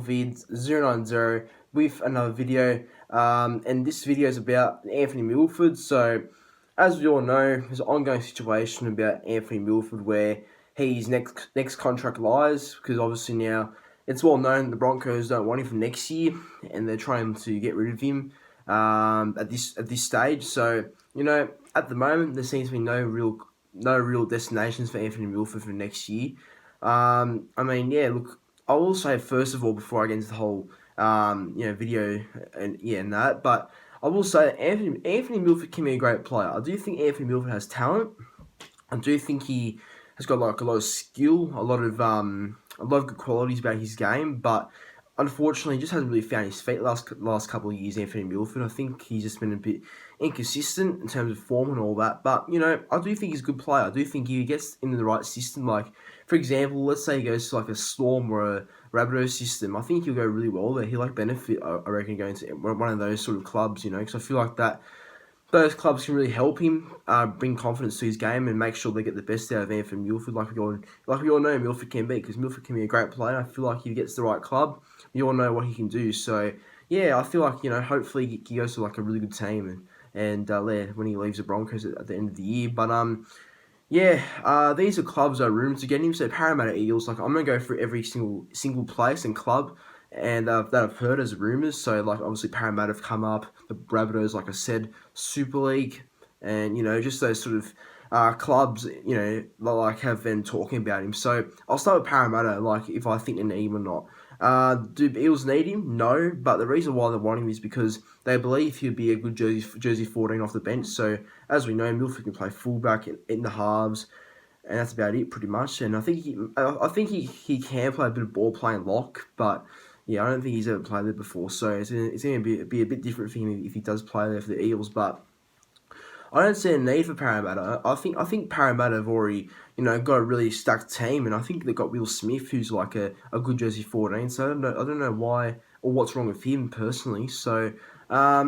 Milvid090 with another video, and this video is about Anthony Milford. So, as we all know, there's an ongoing situation about Anthony Milford where his next contract lies, because obviously now it's well known the Broncos don't want him for next year, and they're trying to get rid of him at this stage. So, at the moment there seems to be no real destinations for Anthony Milford for next year. Look, I will say first of all, before I get into the whole video and that, but I will say that Anthony Milford can be a great player. I do think Anthony Milford has talent. I do think he has got like a lot of skill, a lot of good qualities about his game, but unfortunately, he just hasn't really found his feet last couple of years. Anthony Milford, I think he's just been a bit inconsistent in terms of form and all that. But I do think he's a good player. I do think he gets into the right system. Like, for example, let's say he goes to like a Storm or a Rabbitohs system. I think he'll go really well there. He'll benefit, I reckon, going to one of those sort of clubs. Because I feel like that those clubs can really help him bring confidence to his game and make sure they get the best out of Anthony Milford, like we all know Milford can be, because Milford can be a great player. I feel like if he gets the right club, we all know what he can do. So yeah, I feel like hopefully he goes to like a really good team and when he leaves the Broncos at the end of the year. But these are clubs that are rumoured to get him. So Parramatta Eels, like I'm gonna go through every single place and club and that I've heard as rumours. So like obviously Parramatta have come up, the Rabbitohs, like I said, Super League, and just those sort of clubs like have been talking about him. So I'll start with Parramatta, like if I think they need him or not. Do Eels need him? No, but the reason why they want him is because they believe he'll be a good jersey 14 off the bench. So as we know, Milford can play fullback in the halves, and that's about it pretty much. And I think he can play a bit of ball playing lock, but yeah, I don't think he's ever played there before, so it's going to be a bit different for him if he does play there for the Eels. But I don't see a need for Parramatta. I think Parramatta have already got a really stacked team, and I think they've got Will Smith, who's like a good jersey 14. So I don't know why or what's wrong with him personally. So I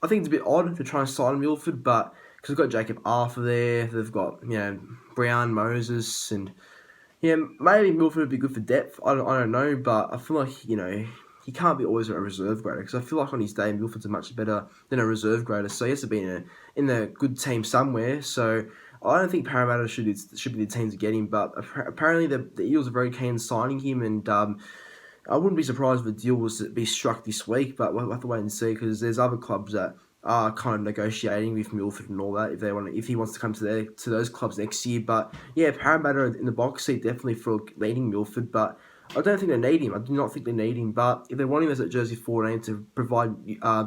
think it's a bit odd to try and sign Milford, but because they've got Jacob Arthur there, they've got Brown, Moses, and yeah, maybe Milford would be good for depth. I don't know, but I feel like he can't be always a reserve grader, because I feel like on his day Milford's much better than a reserve grader, so he has to be in a good team somewhere. So I don't think Parramatta should be the team to get him, but apparently the Eels are very keen on signing him, and I wouldn't be surprised if a deal was to be struck this week, but we'll have to wait and see, because there's other clubs that are kind of negotiating with Milford and all that if he wants to come to those clubs next year. But yeah, Parramatta in the box seat definitely for leading Milford, but I don't think they need him. I do not think they need him. But if they want him as a jersey 14 to provide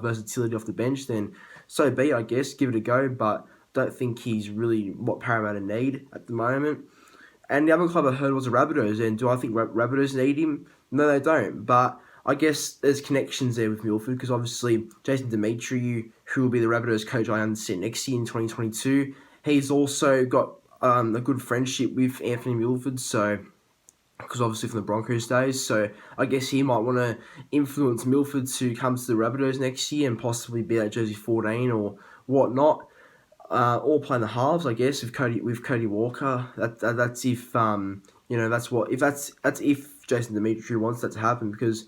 versatility off the bench, then so be it, I guess. Give it a go. But I don't think he's really what Parramatta need at the moment. And the other club I heard was the Rabbitohs. And do I think Rabbitohs need him? No, they don't. But I guess there's connections there with Milford, because obviously Jason Demetriou, who will be the Rabbitohs coach, I understand, next year in 2022, he's also got a good friendship with Anthony Milford, so because obviously from the Broncos days, so I guess he might want to influence Milford to come to the Rabbitohs next year and possibly be that jersey 14 or whatnot, or play in the halves, I guess, with Cody Walker. That's if that's if Jason Demetriou wants that to happen, because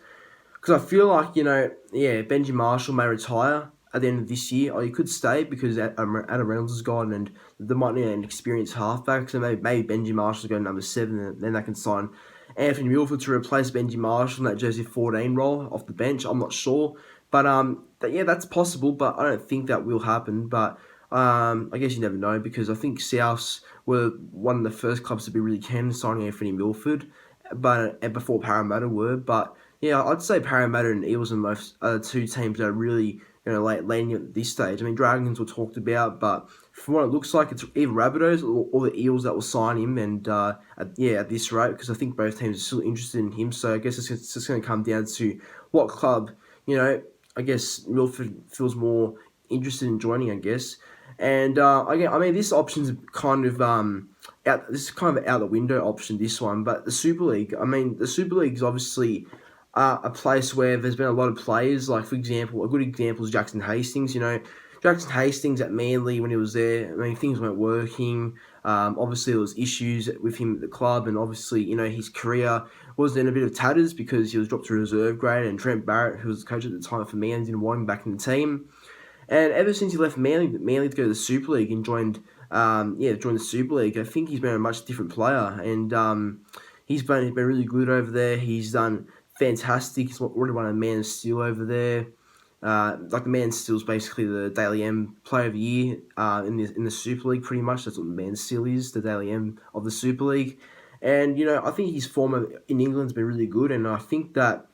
I feel like Benji Marshall may retire at the end of this year, or he could stay because Adam Reynolds is gone, and they might need an experienced halfback. So maybe Benji Marshall go to number 7, and then they can sign Anthony Milford to replace Benji Marshall in that jersey 14 role off the bench. I'm not sure, but that's possible. But I don't think that will happen. But I guess you never know, because I think Souths were one of the first clubs to be really keen on signing Anthony Milford, but before Parramatta were. But yeah, I'd say Parramatta and Eels are the two teams that are really landing at this stage. I mean, Dragons were talked about, but from what it looks like, it's either Rabbitohs or the Eels that will sign him, and at this rate, because I think both teams are still interested in him. So I guess it's just going to come down to what club, I guess Milford feels more interested in joining, I guess. And this option's kind of out. This is kind of an out the window option, this one. But the Super League, the Super League is obviously a place where there's been a lot of players. Like, for example, a good example is Jackson Hastings. Jackson Hastings at Manly when he was there, I mean, things weren't working. Obviously, there was issues with him at the club, and obviously, his career was in a bit of tatters because he was dropped to reserve grade, and Trent Barrett, who was the coach at the time for Manly, didn't want him back in the team. And ever since he left Manly to go to the Super League and joined the Super League, I think he's been a much different player, and he's been really good over there. He's done fantastic. He's already won a Man of Steel over there. Like the Man of Steel is basically the Daily M Player of the Year in the Super League. Pretty much, that's what the Man of Steel is, the Daily M of the Super League. And I think his form in England's been really good, and I think that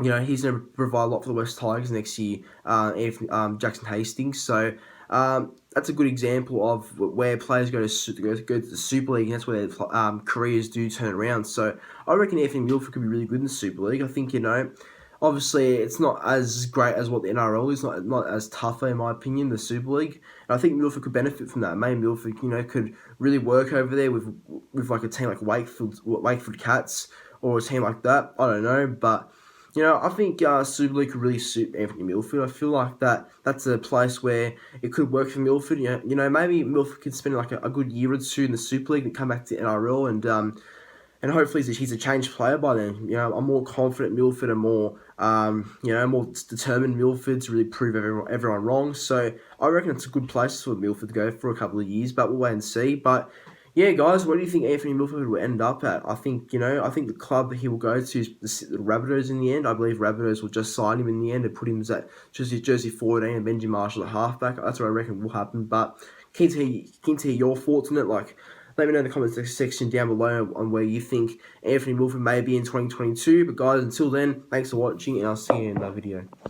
he's going to provide a lot for the West Tigers next year, Jackson Hastings. So that's a good example of where players go to the Super League, and that's where their careers do turn around. So I reckon Anthony Milford could be really good in the Super League. I think, obviously it's not as great as what the NRL is, not as tougher in my opinion, the Super League. And I think Milford could benefit from that. Maybe Milford, could really work over there with like a team like Wakefield Cats or a team like that. I don't know, but I think Super League could really suit Anthony Milford. I feel like that's a place where it could work for Milford. Maybe Milford could spend like a good year or two in the Super League and come back to NRL, and hopefully he's a changed player by then. I'm more confident Milford and more determined Milford to really prove everyone wrong. So I reckon it's a good place for Milford to go for a couple of years, but we'll wait and see. But yeah, guys, where do you think Anthony Milford will end up at? I think the club that he will go to is the Rabbitohs in the end. I believe Rabbitohs will just sign him in the end and put him as at jersey 14 and Benji Marshall at halfback. That's what I reckon will happen. But keen to hear your thoughts on it. Like, let me know in the comments section down below on where you think Anthony Milford may be in 2022. But guys, until then, thanks for watching, and I'll see you in that video.